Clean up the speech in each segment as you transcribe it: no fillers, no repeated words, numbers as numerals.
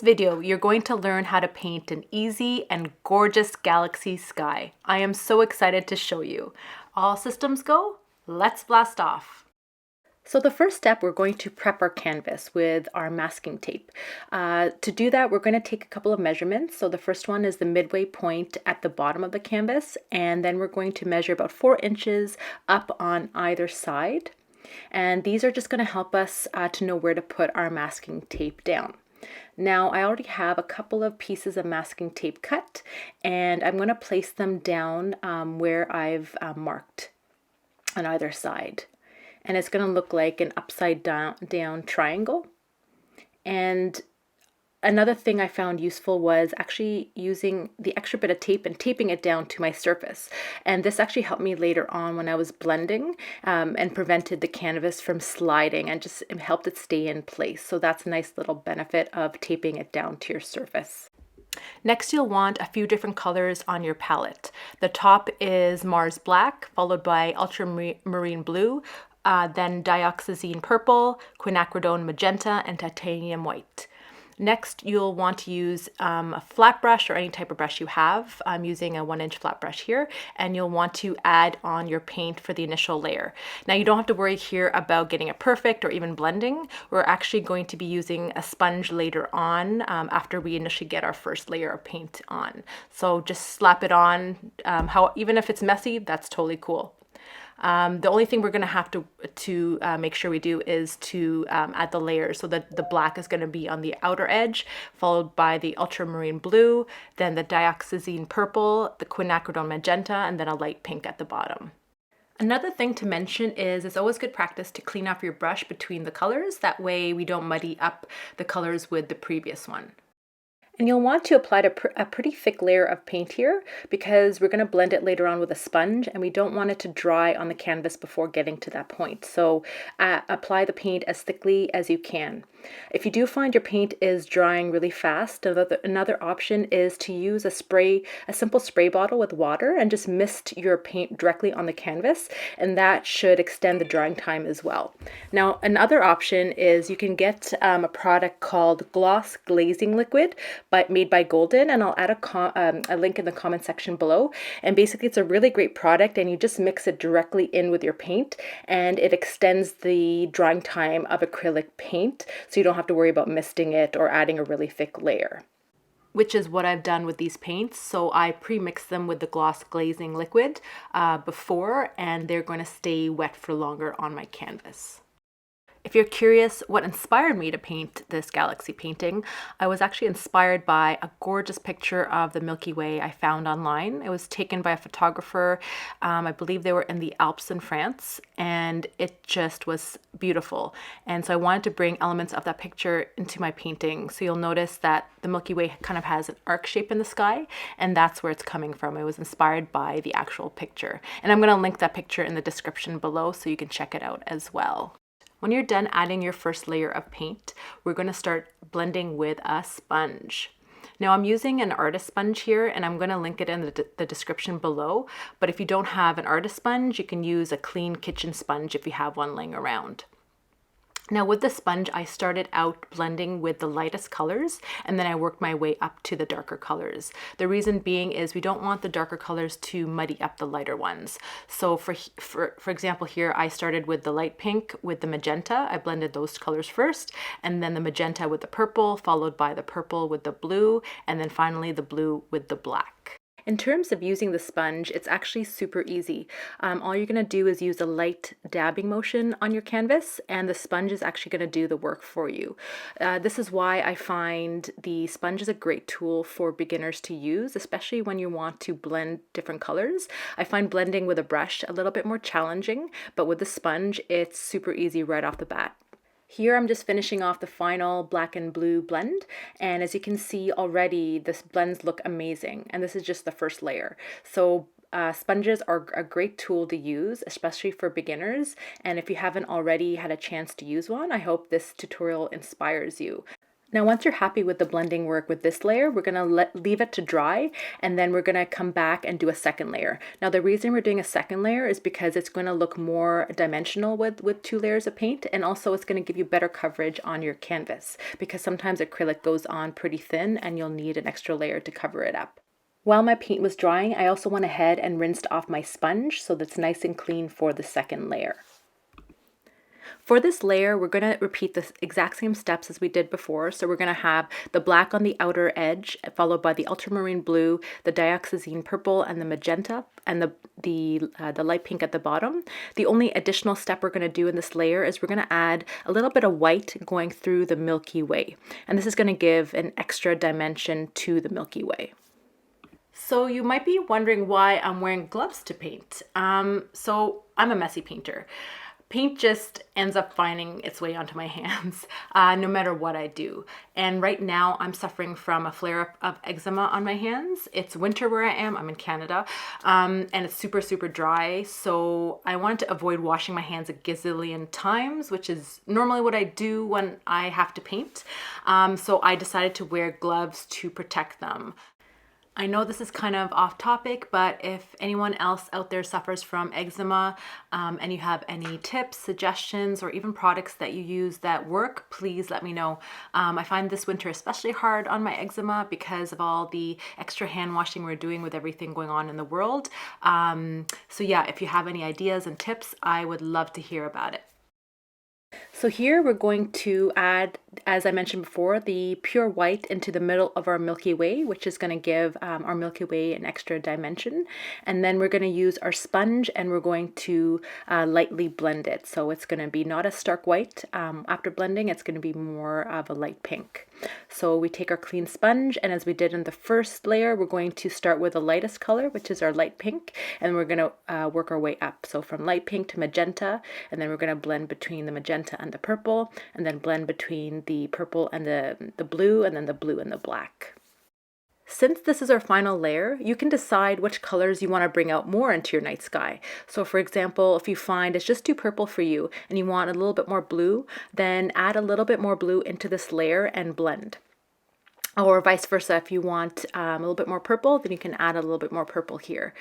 video, you're going to learn how to paint an easy and gorgeous galaxy sky. I am so excited to show you. All systems go, let's blast off. So the first step, we're going to prep our canvas with our masking tape. To do that, we're going to take a couple of measurements. So the first one is the midway point at the bottom of the canvas, and then we're going to measure about 4 inches up on either side. And these are just going to help us to know where to put our masking tape down. Now I already have a couple of pieces of masking tape cut, and I'm going to place them down where I've marked on either side. And it's going to look like an upside down triangle. And another thing I found useful was actually using the extra bit of tape and taping it down to my surface. And this actually helped me later on when I was blending and prevented the canvas from sliding and just helped it stay in place. So that's a nice little benefit of taping it down to your surface. Next, you'll want a few different colors on your palette. The top is Mars Black, followed by Ultramarine Blue, then Dioxazine Purple, Quinacridone Magenta, and Titanium White. Next, you'll want to use a flat brush or any type of brush you have. I'm using a 1-inch flat brush here, and you'll want to add on your paint for the initial layer. Now, you don't have to worry here about getting it perfect or even blending. We're actually going to be using a sponge later on after we initially get our first layer of paint on. So just slap it on. Even if it's messy, that's totally cool. The only thing we're going to have to make sure we do is to add the layers, so that the black is going to be on the outer edge, followed by the ultramarine blue, then the dioxazine purple, the quinacridone magenta, and then a light pink at the bottom. Another thing to mention is it's always good practice to clean off your brush between the colors. That way we don't muddy up the colors with the previous one. And you'll want to apply a pretty thick layer of paint here because we're going to blend it later on with a sponge, and we don't want it to dry on the canvas before getting to that point. So apply the paint as thickly as you can. If you do find your paint is drying really fast, another option is to use a simple spray bottle with water and just mist your paint directly on the canvas, and that should extend the drying time as well. Now, another option is you can get a product called Gloss Glazing Liquid made by Golden, and I'll add a link in the comment section below. And basically it's a really great product, and you just mix it directly in with your paint, and it extends the drying time of acrylic paint, so you don't have to worry about misting it or adding a really thick layer, which is what I've done with these paints. So I pre-mix them with the Gloss Glazing Liquid before, and they're going to stay wet for longer on my canvas. If you're curious what inspired me to paint this galaxy painting, I was actually inspired by a gorgeous picture of the Milky Way I found online. It was taken by a photographer. I believe they were in the Alps in France, and it just was beautiful. And so I wanted to bring elements of that picture into my painting. So you'll notice that the Milky Way kind of has an arc shape in the sky, and that's where it's coming from. It was inspired by the actual picture. And I'm going to link that picture in the description below so you can check it out as well. When you're done adding your first layer of paint, we're going to start blending with a sponge. Now I'm using an artist sponge here, and I'm going to link it in the description below. But if you don't have an artist sponge, you can use a clean kitchen sponge if you have one laying around. Now with the sponge, I started out blending with the lightest colors, and then I worked my way up to the darker colors. The reason being is we don't want the darker colors to muddy up the lighter ones. So for example here, I started with the light pink with the magenta. I blended those colors first, and then the magenta with the purple, followed by the purple with the blue, and then finally the blue with the black. In terms of using the sponge, it's actually super easy. All you're going to do is use a light dabbing motion on your canvas, and the sponge is actually going to do the work for you. This is why I find the sponge is a great tool for beginners to use, especially when you want to blend different colors. I find blending with a brush a little bit more challenging, but with the sponge, it's super easy right off the bat. Here I'm just finishing off the final black and blue blend, and as you can see already, the blends look amazing, and this is just the first layer. So sponges are a great tool to use, especially for beginners, and if you haven't already had a chance to use one, I hope this tutorial inspires you. Now, once you're happy with the blending work with this layer, we're gonna leave it to dry, and then we're gonna come back and do a second layer. Now, the reason we're doing a second layer is because it's gonna look more dimensional with 2 layers of paint, and also it's gonna give you better coverage on your canvas, because sometimes acrylic goes on pretty thin and you'll need an extra layer to cover it up. While my paint was drying, I also went ahead and rinsed off my sponge so that's nice and clean for the second layer. For this layer, we're going to repeat the exact same steps as we did before. So we're going to have the black on the outer edge, followed by the ultramarine blue, the dioxazine purple, and the magenta, and the light pink at the bottom. The only additional step we're going to do in this layer is we're going to add a little bit of white going through the Milky Way. And this is going to give an extra dimension to the Milky Way. So you might be wondering why I'm wearing gloves to paint. So I'm a messy painter. Paint just ends up finding its way onto my hands no matter what I do. And right now I'm suffering from a flare-up of eczema on my hands. It's winter where I am. I'm in Canada, and it's super, super dry. So I wanted to avoid washing my hands a gazillion times, which is normally what I do when I have to paint. So I decided to wear gloves to protect them. I know this is kind of off topic, but if anyone else out there suffers from eczema and you have any tips, suggestions, or even products that you use that work, please let me know. I find this winter especially hard on my eczema because of all the extra hand washing we're doing with everything going on in the world. So yeah, if you have any ideas and tips, I would love to hear about it. So here we're going to add, as I mentioned before, the pure white into the middle of our Milky Way, which is going to give our Milky Way an extra dimension. And then we're going to use our sponge and we're going to lightly blend it. So it's going to be not a stark white. After blending, it's going to be more of a light pink. So we take our clean sponge, and as we did in the first layer, we're going to start with the lightest color, which is our light pink, and we're going to work our way up. So from light pink to magenta, and then we're going to blend between the magenta and the purple, and then blend between the purple and the blue, and then the blue and the black. Since this is our final layer, you can decide which colors you want to bring out more into your night sky. So for example, if you find it's just too purple for you and you want a little bit more blue, then add a little bit more blue into this layer and blend. Or vice versa, if you want a little bit more purple, then you can add a little bit more purple here.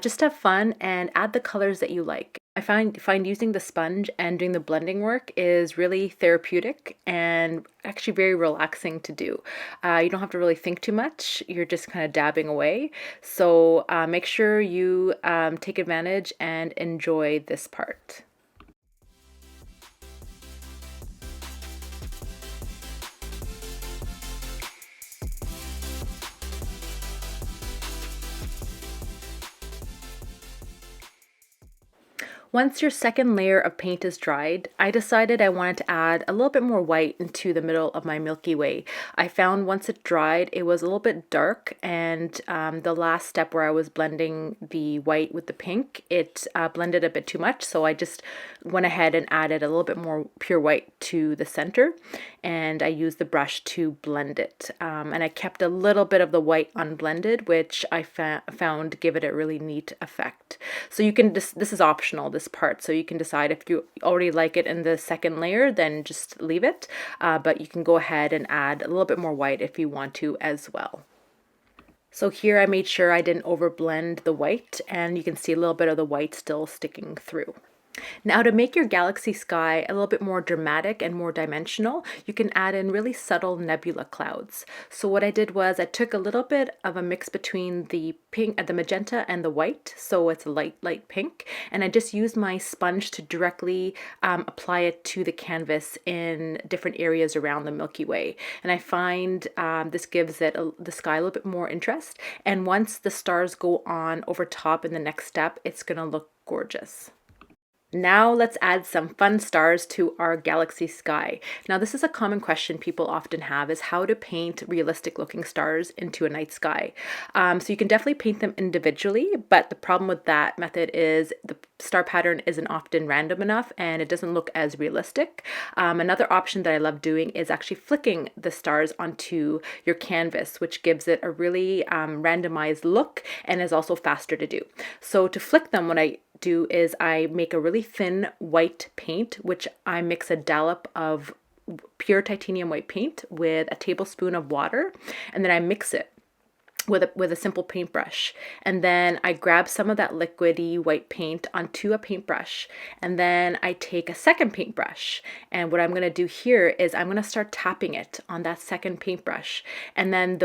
Just have fun and add the colors that you like. I find using the sponge and doing the blending work is really therapeutic and actually very relaxing to do. You don't have to really think too much. You're just kind of dabbing away. So make sure you take advantage and enjoy this part. Once your second layer of paint is dried, I decided I wanted to add a little bit more white into the middle of my Milky Way. I found once it dried, it was a little bit dark, and the last step where I was blending the white with the pink, it blended a bit too much, so I just went ahead and added a little bit more pure white to the center, and I used the brush to blend it. And I kept a little bit of the white unblended, which I found give it a really neat effect. So you can, this is optional, this part, so you can decide if you already like it in the second layer, then just leave it, but you can go ahead and add a little bit more white if you want to as well. So here I made sure I didn't overblend the white, and you can see a little bit of the white still sticking through. Now, to make your galaxy sky a little bit more dramatic and more dimensional, you can add in really subtle nebula clouds. So what I did was I took a little bit of a mix between the pink, the magenta and the white, so it's a light pink, and I just used my sponge to directly apply it to the canvas in different areas around the Milky Way. And I find this gives it the sky a little bit more interest, and once the stars go on over top in the next step, it's going to look gorgeous. Now let's add some fun stars to our galaxy sky. Now this is a common question people often have, is how to paint realistic looking stars into a night sky. So you can definitely paint them individually, but the problem with that method is the star pattern isn't often random enough and it doesn't look as realistic. Another option that I love doing is actually flicking the stars onto your canvas, which gives it a really randomized look and is also faster to do. So to flick them, what I do is I make a really thin white paint, which I mix a dollop of pure titanium white paint with a tablespoon of water, and then I mix it with a simple paintbrush. And then I grab some of that liquidy white paint onto a paintbrush, and then I take a second paintbrush. And what I'm going to do here is I'm going to start tapping it on that second paintbrush. And then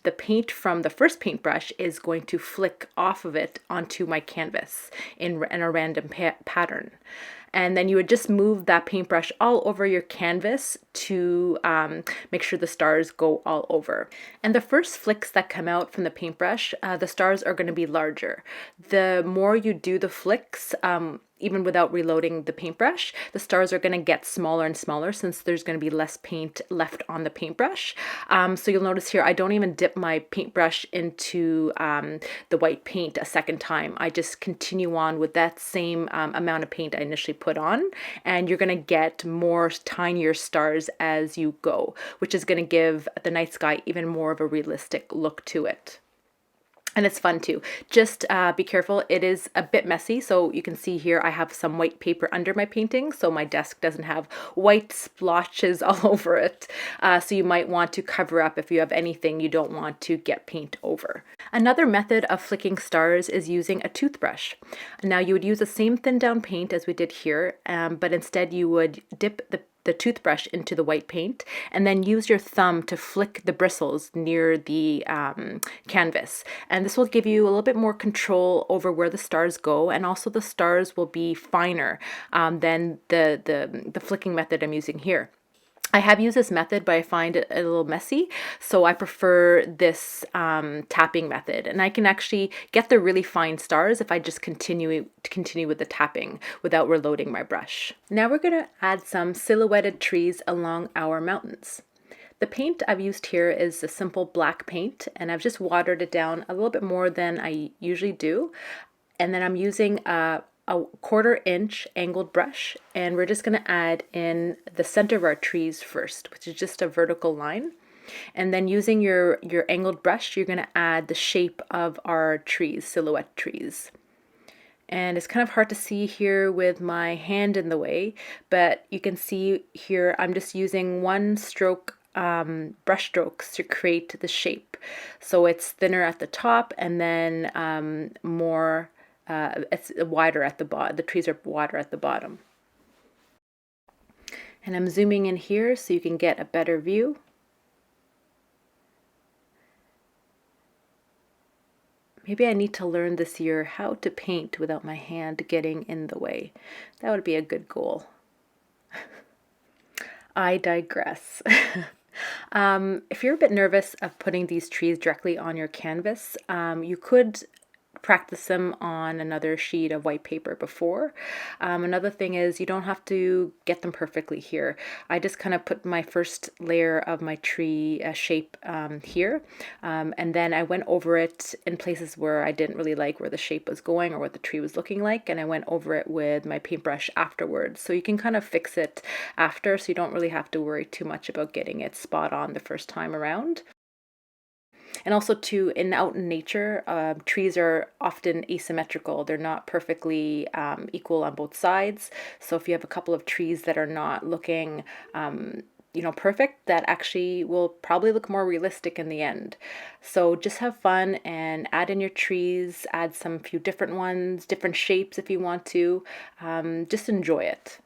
the paint from the first paintbrush is going to flick off of it onto my canvas in a random pattern. And then you would just move that paintbrush all over your canvas to make sure the stars go all over. And the first flicks that come out from the paintbrush, the stars are going to be larger. The more you do the flicks, even without reloading the paintbrush, the stars are going to get smaller and smaller since there's going to be less paint left on the paintbrush. So you'll notice here, I don't even dip my paintbrush into the white paint a second time. I just continue on with that same amount of paint I initially put on, and you're going to get more tinier stars as you go, which is going to give the night sky even more of a realistic look to it. And it's fun too. Just be careful, it is a bit messy. So you can see here I have some white paper under my painting, so my desk doesn't have white splotches all over it. So you might want to cover up if you have anything you don't want to get paint over. Another method of flicking stars is using a toothbrush. Now you would use the same thin down paint as we did here, but instead you would dip the toothbrush into the white paint and then use your thumb to flick the bristles near the canvas. And this will give you a little bit more control over where the stars go, and also the stars will be finer than the flicking method I'm using here. I have used this method, but I find it a little messy, so I prefer this tapping method. And I can actually get the really fine stars if I just continue with the tapping without reloading my brush. Now we're going to add some silhouetted trees along our mountains. The paint I've used here is a simple black paint, and I've just watered it down a little bit more than I usually do. And then I'm using a 1/4 inch angled brush, and we're just going to add in the center of our trees first, which is just a vertical line. And then using your angled brush, you're going to add the shape of our trees, silhouette trees. And it's kind of hard to see here with my hand in the way, but you can see here I'm just using one stroke brush strokes to create the shape. So it's thinner at the top, and then it's wider at the bottom. The trees are wider at the bottom. And I'm zooming in here so you can get a better view. Maybe I need to learn this year how to paint without my hand getting in the way. That would be a good goal. I digress. If you're a bit nervous of putting these trees directly on your canvas, you could practice them on another sheet of white paper before. Another thing is you don't have to get them perfectly here. I just kind of put my first layer of my tree shape here, and then I went over it in places where I didn't really like where the shape was going or what the tree was looking like, and I went over it with my paintbrush afterwards. So you can kind of fix it after, so you don't really have to worry too much about getting it spot on the first time around. And also too, out in nature, trees are often asymmetrical. They're not perfectly equal on both sides. So if you have a couple of trees that are not looking, perfect, that actually will probably look more realistic in the end. So just have fun and add in your trees, add some few different ones, different shapes if you want to. Just enjoy it.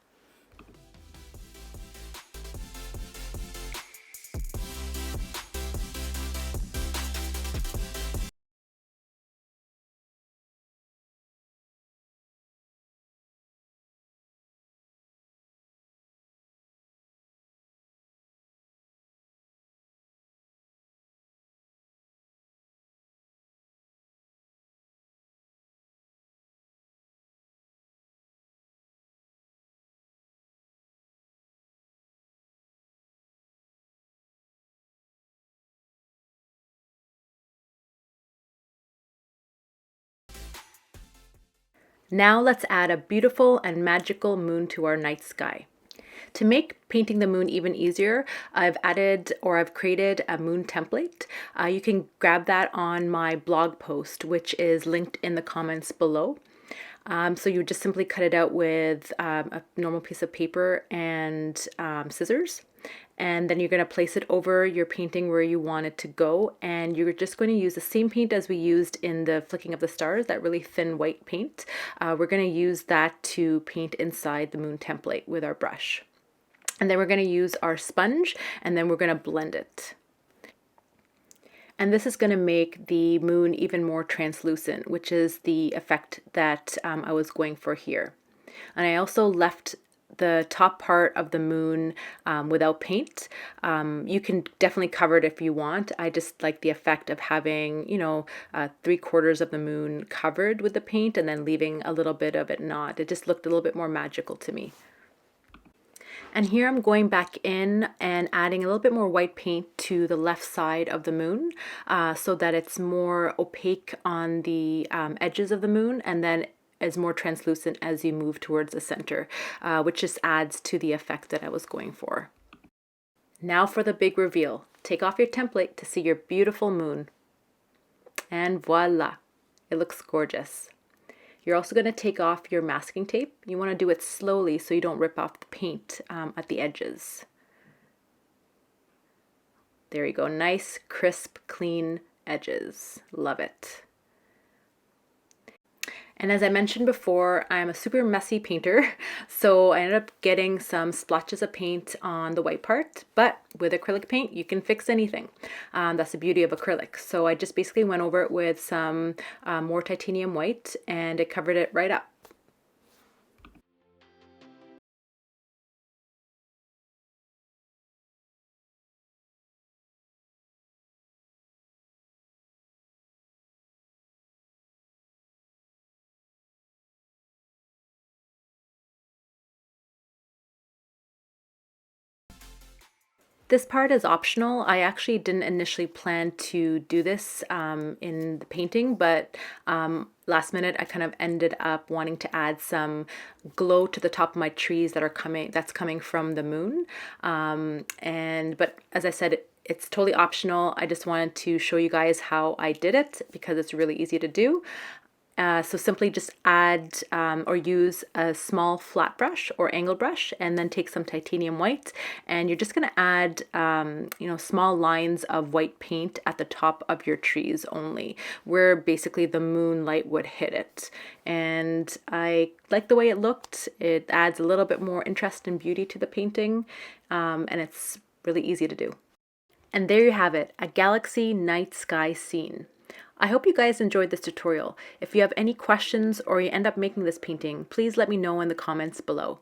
Now let's add a beautiful and magical moon to our night sky. To make painting the moon even easier, I've created a moon template. You can grab that on my blog post, which is linked in the comments below. So you just simply cut it out with a normal piece of paper and scissors. and then you're going to place it over your painting where you want it to go, and you're just going to use the same paint as we used in the Flicking of the Stars, that really thin white paint. We're going to use that to paint inside the moon template with our brush. And then we're going to use our sponge, and then we're going to blend it. And this is going to make the moon even more translucent, which is the effect that I was going for here. And I also left the top part of the moon without paint. You can definitely cover it if you want. I just like the effect of having, 3/4 of the moon covered with the paint and then leaving a little bit of it not. It just looked a little bit more magical to me. And here I'm going back in and adding a little bit more white paint to the left side of the moon so that it's more opaque on the edges of the moon, and then is more translucent as you move towards the center, which just adds to the effect that I was going for. Now for the big reveal. Take off your template to see your beautiful moon. And voila, it looks gorgeous. You're also going to take off your masking tape. You want to do it slowly so you don't rip off the paint at the edges. There you go, nice, crisp, clean edges. Love it. And as I mentioned before, I'm a super messy painter, so I ended up getting some splotches of paint on the white part, but with acrylic paint, you can fix anything. That's the beauty of acrylic. So I just basically went over it with some more titanium white, and it covered it right up. This part is optional. I actually didn't initially plan to do this in the painting, but last minute I kind of ended up wanting to add some glow to the top of my trees that's coming from the moon. But as I said, it's totally optional. I just wanted to show you guys how I did it because it's really easy to do. So simply just add or use a small flat brush or angle brush, and then take some titanium white, and you're just going to add small lines of white paint at the top of your trees only, where basically the moonlight would hit it. And I like the way it looked. It adds a little bit more interest and beauty to the painting, and it's really easy to do. And there you have it, a galaxy night sky scene. I hope you guys enjoyed this tutorial. If you have any questions or you end up making this painting, please let me know in the comments below.